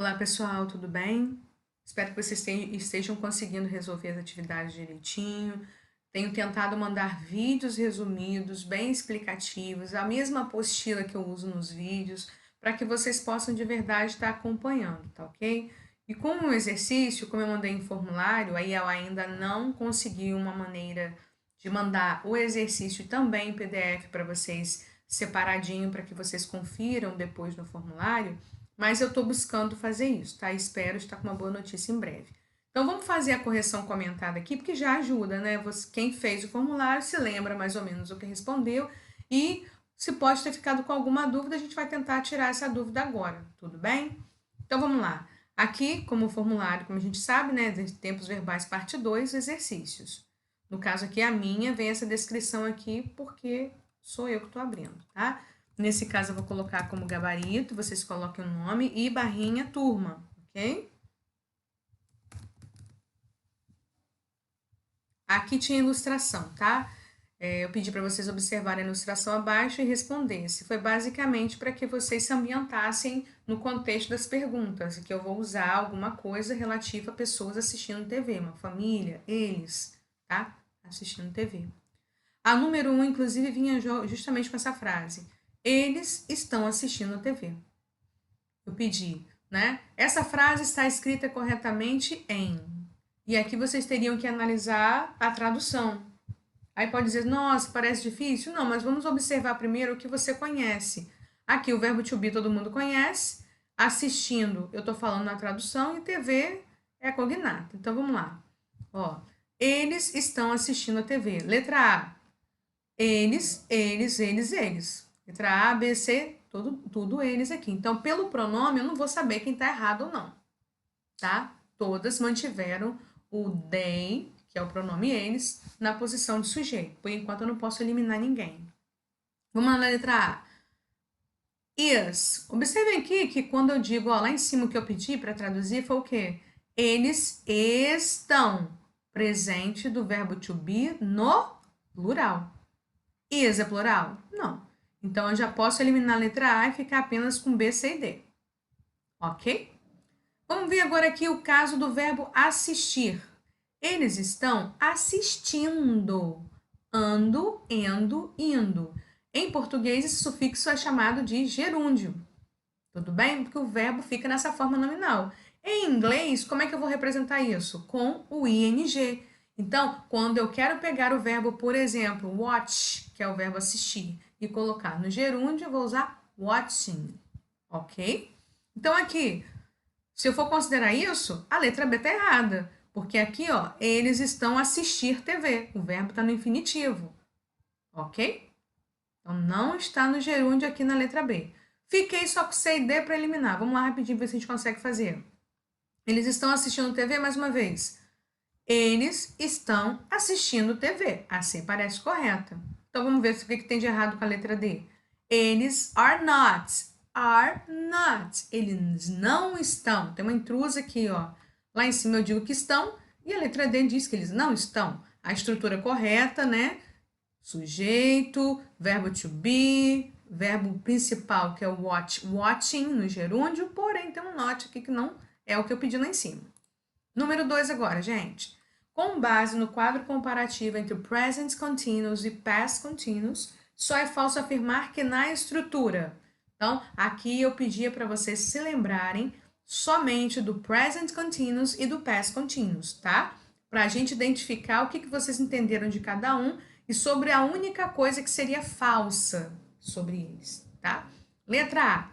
Olá pessoal, tudo bem? Espero que vocês estejam conseguindo resolver as atividades direitinho. Tenho tentado mandar vídeos resumidos, bem explicativos, a mesma apostila que eu uso nos vídeos, para que vocês possam de verdade estar acompanhando, tá ok? E como um exercício, como eu mandei em formulário, aí eu ainda não consegui uma maneira de mandar o exercício também em PDF para vocês separadinho, para que vocês confiram depois no formulário. Mas eu estou buscando fazer isso, tá? Espero estar com uma boa notícia em breve. Então vamos fazer a correção comentada aqui, porque já ajuda, né? Quem fez o formulário se lembra mais ou menos o que respondeu e se pode ter ficado com alguma dúvida, a gente vai tentar tirar essa dúvida agora, tudo bem? Então vamos lá. Aqui, como formulário, como a gente sabe, né? Tempos verbais, parte 2, exercícios. No caso aqui, a minha, vem essa descrição aqui, porque sou eu que estou abrindo, tá? Nesse caso, eu vou colocar como gabarito, vocês coloquem o nome e barrinha turma, ok? Aqui tinha ilustração, tá? Eu pedi para vocês observarem a ilustração abaixo e respondessem. Foi basicamente para que vocês se ambientassem no contexto das perguntas, que eu vou usar alguma coisa relativa a pessoas assistindo TV, uma família, eles, tá? Assistindo TV. A número 1, inclusive, vinha justamente com essa frase. Eles estão assistindo a TV. Eu pedi, né? Essa frase está escrita corretamente em. E aqui vocês teriam que analisar a tradução. Aí pode dizer, nossa, parece difícil? Não, mas vamos observar primeiro o que você conhece. Aqui o verbo to be todo mundo conhece. Assistindo, eu estou falando na tradução, e TV é cognato. Então vamos lá. Ó, eles estão assistindo a TV. Letra A. Eles. Letra A, B, C, tudo eles aqui. Então, pelo pronome, eu não vou saber quem está errado ou não, tá? Todas mantiveram o they, que é o pronome eles, na posição de sujeito. Por enquanto, eu não posso eliminar ninguém. Vamos lá na letra A. Is. Observem aqui que quando eu digo, ó, lá em cima o que eu pedi para traduzir foi o quê? Eles estão. Presente do verbo to be no plural. Is é plural? Não. Então, eu já posso eliminar a letra A e ficar apenas com B, C e D. Ok? Vamos ver agora aqui o caso do verbo assistir. Eles estão assistindo. Ando, endo, indo. Em português, esse sufixo é chamado de gerúndio. Tudo bem? Porque o verbo fica nessa forma nominal. Em inglês, como é que eu vou representar isso? Com o ing. Então, quando eu quero pegar o verbo, por exemplo, watch, que é o verbo assistir, e colocar no gerúndio, eu vou usar watching, ok? Então, aqui, se eu for considerar isso, a letra B está errada, porque aqui, ó, eles estão a assistir TV, o verbo está no infinitivo, ok? Então, não está no gerúndio aqui na letra B. Fiquei só com C e D para eliminar. Vamos lá rapidinho ver se a gente consegue fazer. Eles estão assistindo TV mais uma vez. Eles estão assistindo TV. A C parece correta. Então, vamos ver o que tem de errado com a letra D. Eles are not. Are not. Eles não estão. Tem uma intrusa aqui, ó. Lá em cima eu digo que estão e a letra D diz que eles não estão. A estrutura correta, né? Sujeito, verbo to be, verbo principal que é o watch, watching no gerúndio, porém tem um not aqui que não é o que eu pedi lá em cima. Número 2 agora, gente. Com base no quadro comparativo entre present continuous e past continuous, só é falso afirmar que na estrutura. Então, aqui eu pedia para vocês se lembrarem somente do present continuous e do past continuous, tá? Para a gente identificar o que vocês entenderam de cada um e sobre a única coisa que seria falsa sobre eles, tá? Letra A.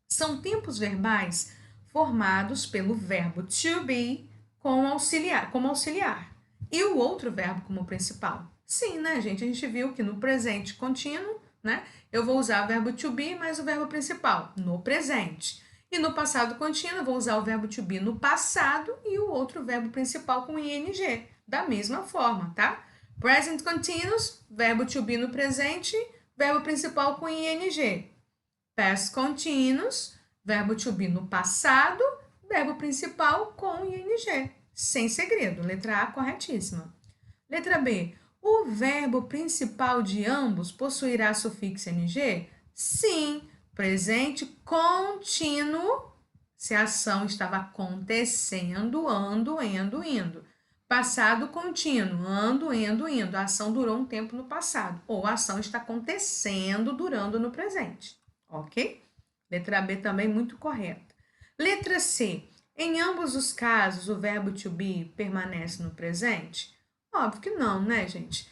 São tempos verbais formados pelo verbo to be como auxiliar. E o outro verbo como principal. Sim, né, gente? A gente viu que no presente contínuo, né, eu vou usar o verbo to be mais o verbo principal no presente. E no passado contínuo, eu vou usar o verbo to be no passado e o outro verbo principal com ing, da mesma forma, tá? Present continuous, verbo to be no presente, verbo principal com ing. Past continuous, verbo to be no passado, verbo principal com ing. Sem segredo. Letra A, corretíssima. Letra B. O verbo principal de ambos possuirá sufixo ing? Sim. Presente contínuo se a ação estava acontecendo, ando, indo. Passado contínuo, ando, indo. A ação durou um tempo no passado. Ou a ação está acontecendo, durando no presente. Ok? Letra B também muito correta. Letra C. Em ambos os casos, o verbo to be permanece no presente? Óbvio que não, né, gente?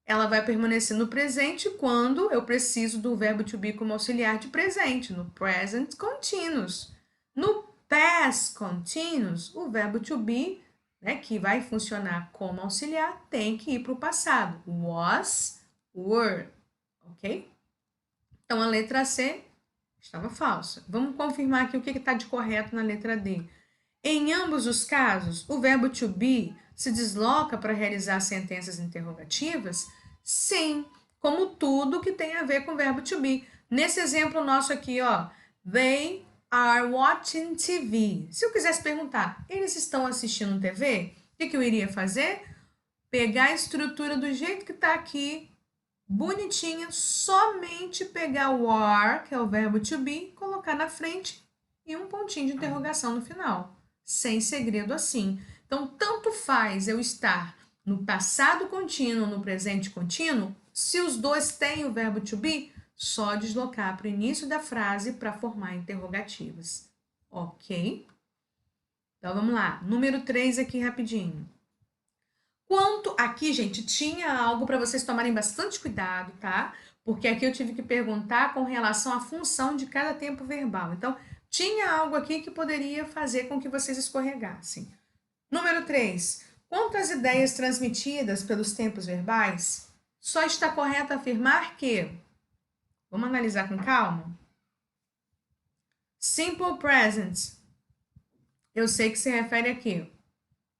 Ela vai permanecer no presente quando eu preciso do verbo to be como auxiliar de presente, no present continuous. No past continuous, o verbo to be, né, que vai funcionar como auxiliar, tem que ir para o passado. Was, were, ok? Então, a letra C estava falsa. Vamos confirmar aqui o que está de correto na letra D. Em ambos os casos, o verbo to be se desloca para realizar sentenças interrogativas? Sim, como tudo que tem a ver com o verbo to be. Nesse exemplo nosso aqui, ó, they are watching TV. Se eu quisesse perguntar, eles estão assistindo TV? O que eu iria fazer? Pegar a estrutura do jeito que está aqui, bonitinha, somente pegar o are, que é o verbo to be, colocar na frente e um pontinho de interrogação no final. Sem segredo assim. Então, tanto faz eu estar no passado contínuo, no presente contínuo, se os dois têm o verbo to be, só deslocar para o início da frase para formar interrogativas. Ok? Então, vamos lá. Número 3 aqui rapidinho. Aqui, gente, tinha algo para vocês tomarem bastante cuidado, tá? Porque aqui eu tive que perguntar com relação à função de cada tempo verbal. Então, tinha algo aqui que poderia fazer com que vocês escorregassem. Número 3. Quanto às ideias transmitidas pelos tempos verbais, só está correto afirmar que... Vamos analisar com calma? Simple present. Eu sei que se refere aqui,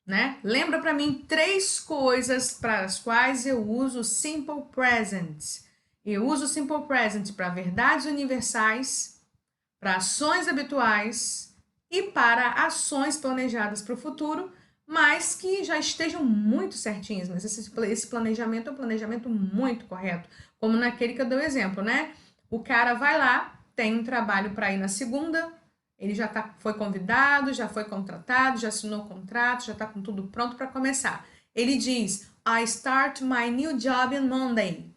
né? Lembra para mim 3 coisas para as quais eu uso simple present. Eu uso simple present para verdades universais, para ações habituais e para ações planejadas para o futuro, mas que já estejam muito certinhas. Mas esse planejamento é um planejamento muito correto, como naquele que eu dei o exemplo, né? O cara vai lá, tem um trabalho para ir na segunda, ele já foi convidado, já foi contratado, já assinou o contrato, já está com tudo pronto para começar. Ele diz, I start my new job on Monday.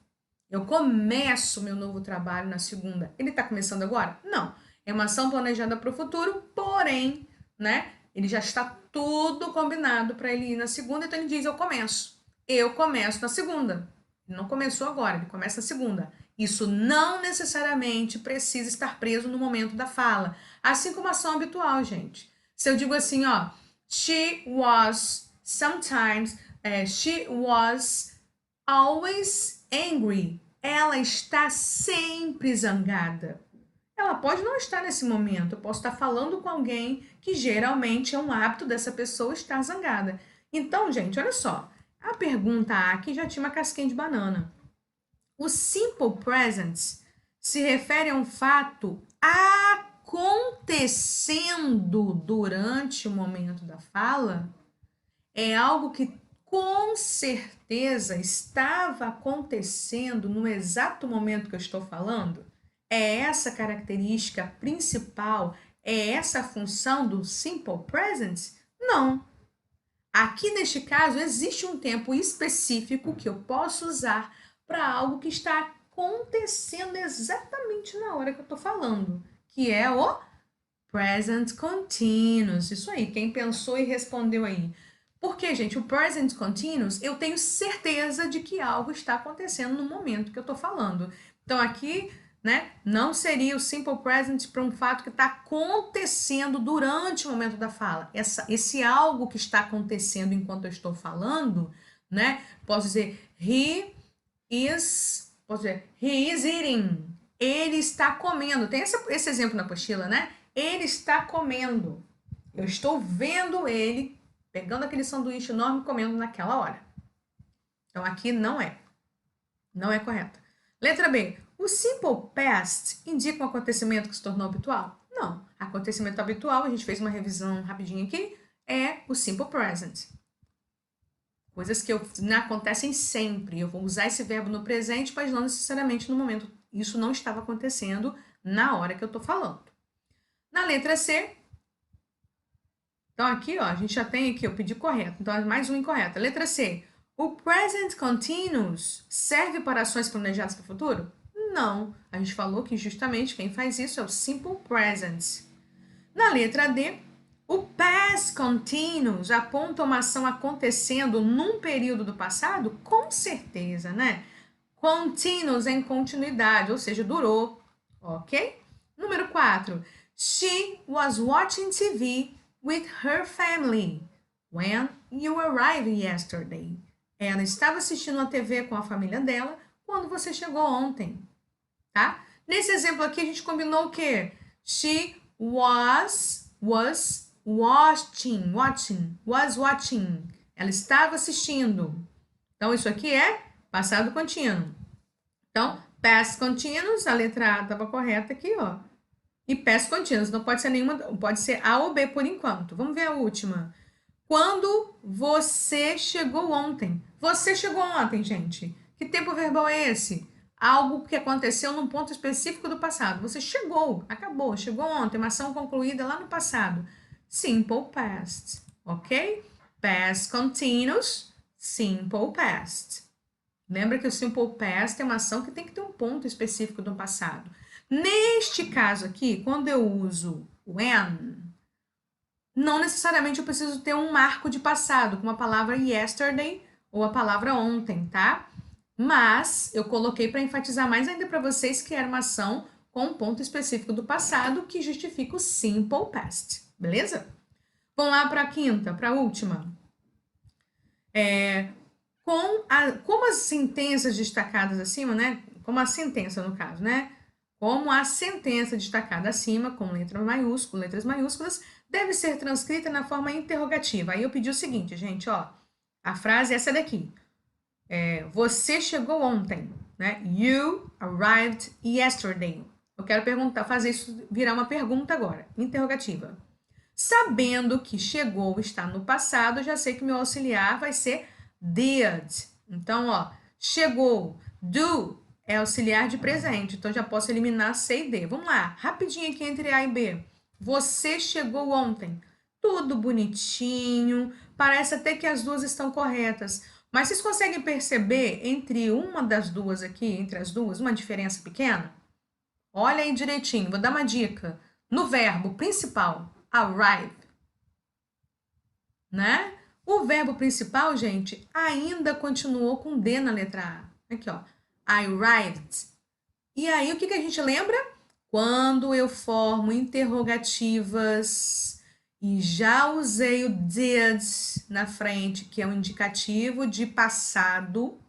Eu começo meu novo trabalho na segunda. Ele está começando agora? Não. É uma ação planejada para o futuro, porém, né? Ele já está tudo combinado para ele ir na segunda, então ele diz, eu começo. Eu começo na segunda. Ele não começou agora, ele começa na segunda. Isso não necessariamente precisa estar preso no momento da fala. Assim como a ação habitual, gente. Se eu digo assim, ó, she was sometimes, she was always angry. Ela está sempre zangada. Ela pode não estar nesse momento. Eu posso estar falando com alguém que geralmente é um hábito dessa pessoa estar zangada. Então, gente, olha só. A pergunta A aqui já tinha uma casquinha de banana. O simple present se refere a um fato acontecendo durante o momento da fala. É algo que com certeza estava acontecendo no exato momento que eu estou falando. É essa característica principal? É essa a função do simple present? Não. Aqui, neste caso, existe um tempo específico que eu posso usar para algo que está acontecendo exatamente na hora que eu estou falando, que é o present continuous. Isso aí, quem pensou e respondeu aí. Porque, gente, o present continuous, eu tenho certeza de que algo está acontecendo no momento que eu estou falando. Então, aqui, né, não seria o simple present para um fato que está acontecendo durante o momento da fala. Esse algo que está acontecendo enquanto eu estou falando, né, posso dizer, he is eating. Ele está comendo. Tem esse exemplo na apostila, né? Ele está comendo. Eu estou vendo ele pegando aquele sanduíche enorme e comendo naquela hora. Então, aqui não é. Não é correto. Letra B. O simple past indica um acontecimento que se tornou habitual? Não. Acontecimento habitual, a gente fez uma revisão rapidinho aqui, é o simple present. Coisas que acontecem sempre. Eu vou usar esse verbo no presente, mas não necessariamente no momento. Isso não estava acontecendo na hora que eu estou falando. Na letra C, Então, aqui, ó, a gente já tem aqui, eu pedi correto. Então, é mais um incorreto. Letra C. O present continuous serve para ações planejadas para o futuro? Não. A gente falou que justamente quem faz isso é o simple present. Na letra D, o past continuous aponta uma ação acontecendo num período do passado? Com certeza, né? Continuous em continuidade, ou seja, durou, ok? Número 4. She was watching TV with her family when you arrived yesterday. Ela estava assistindo a TV com a família dela quando você chegou ontem, tá? Nesse exemplo aqui, a gente combinou o quê? She was watching. Ela estava assistindo. Então, isso aqui é passado contínuo. Então, past continuous, a letra A estava correta aqui, ó. E past continuous, não pode ser nenhuma, pode ser A ou B por enquanto. Vamos ver a última. Quando você chegou ontem. Você chegou ontem, gente. Que tempo verbal é esse? Algo que aconteceu num ponto específico do passado. Você chegou, acabou, chegou ontem, uma ação concluída lá no passado. Simple past, ok? Past continuous, simple past. Lembra que o simple past é uma ação que tem que ter um ponto específico do passado. Neste caso aqui, quando eu uso when, não necessariamente eu preciso ter um marco de passado, como a palavra yesterday ou a palavra ontem, tá? Mas eu coloquei para enfatizar mais ainda para vocês que era uma ação com um ponto específico do passado que justifica o simple past, beleza? Vamos lá para a quinta, para a última. Como as sentenças destacadas acima, né? Como a sentença, no caso, né? Como a sentença destacada acima, com letras maiúsculas, deve ser transcrita na forma interrogativa. Aí eu pedi o seguinte, gente, ó. A frase é essa daqui. Você chegou ontem, né? You arrived yesterday. Eu quero fazer isso virar uma pergunta agora, interrogativa. Sabendo que chegou está no passado, já sei que meu auxiliar vai ser did. Então, ó, chegou, do é auxiliar de presente, então já posso eliminar C e D. Vamos lá, rapidinho aqui entre A e B. Você chegou ontem. Tudo bonitinho, parece até que as duas estão corretas. Mas vocês conseguem perceber entre uma das duas aqui, entre as duas, uma diferença pequena? Olha aí direitinho, vou dar uma dica. No verbo principal, arrive, né? O verbo principal, gente, ainda continuou com D na letra A. Aqui, ó. I arrived. E aí, o que a gente lembra? Quando eu formo interrogativas e já usei o did na frente, que é um indicativo de passado,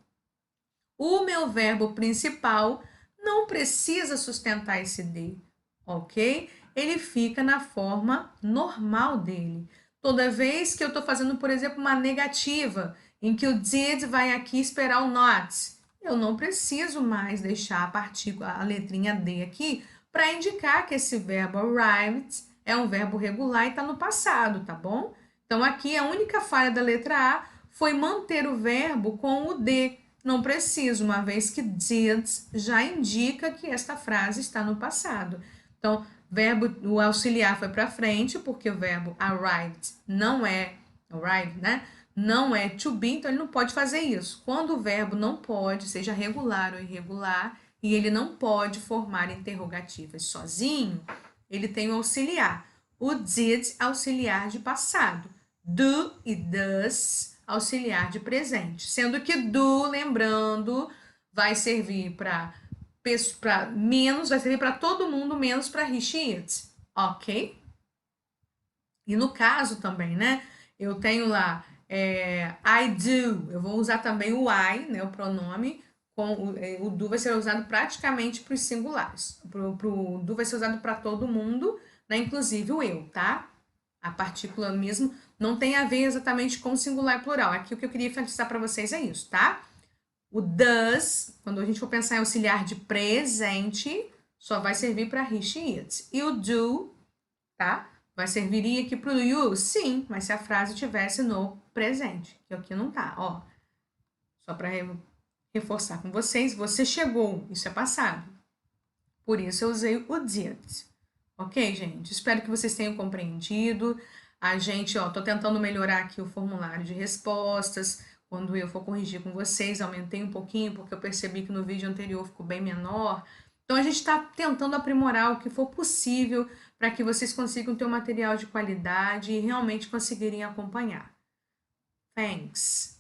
o meu verbo principal não precisa sustentar esse D, ok? Ele fica na forma normal dele. Toda vez que eu estou fazendo, por exemplo, uma negativa, em que o did vai aqui esperar o not, eu não preciso mais deixar a letrinha D aqui para indicar que esse verbo arrived é um verbo regular e está no passado, tá bom? Então, aqui a única falha da letra A foi manter o verbo com o D. Não preciso, uma vez que did já indica que esta frase está no passado. Então, o auxiliar foi para frente, porque o verbo arrived não é arrived, né? Não é to be, então ele não pode fazer isso. Quando o verbo não pode, seja regular ou irregular, e ele não pode formar interrogativas sozinho, ele tem o auxiliar. O did, auxiliar de passado. Do e does, auxiliar de presente. Sendo que do, lembrando, vai servir para menos, vai servir para todo mundo, menos para he, she, it. Ok? E no caso também, né? Eu tenho lá I do. Eu vou usar também o I, né? O pronome. O do vai ser usado praticamente para os singulares. O do vai ser usado para todo mundo, né? Inclusive o eu, tá? A partícula mesmo não tem a ver exatamente com singular e plural. Aqui o que eu queria enfatizar para vocês é isso, tá? O does, quando a gente for pensar em auxiliar de presente, só vai servir para he, she, it. E o do, tá? Vai serviria aqui para o you? Sim, mas se a frase tivesse no presente, que aqui não tá, ó. Só para reforçar com vocês, você chegou, isso é passado. Por isso eu usei o did. Ok, gente? Espero que vocês tenham compreendido. A gente, ó, tô tentando melhorar aqui o formulário de respostas. Quando eu for corrigir com vocês, aumentei um pouquinho, porque eu percebi que no vídeo anterior ficou bem menor. Então, a gente está tentando aprimorar o que for possível para que vocês consigam ter um material de qualidade e realmente conseguirem acompanhar. Thanks.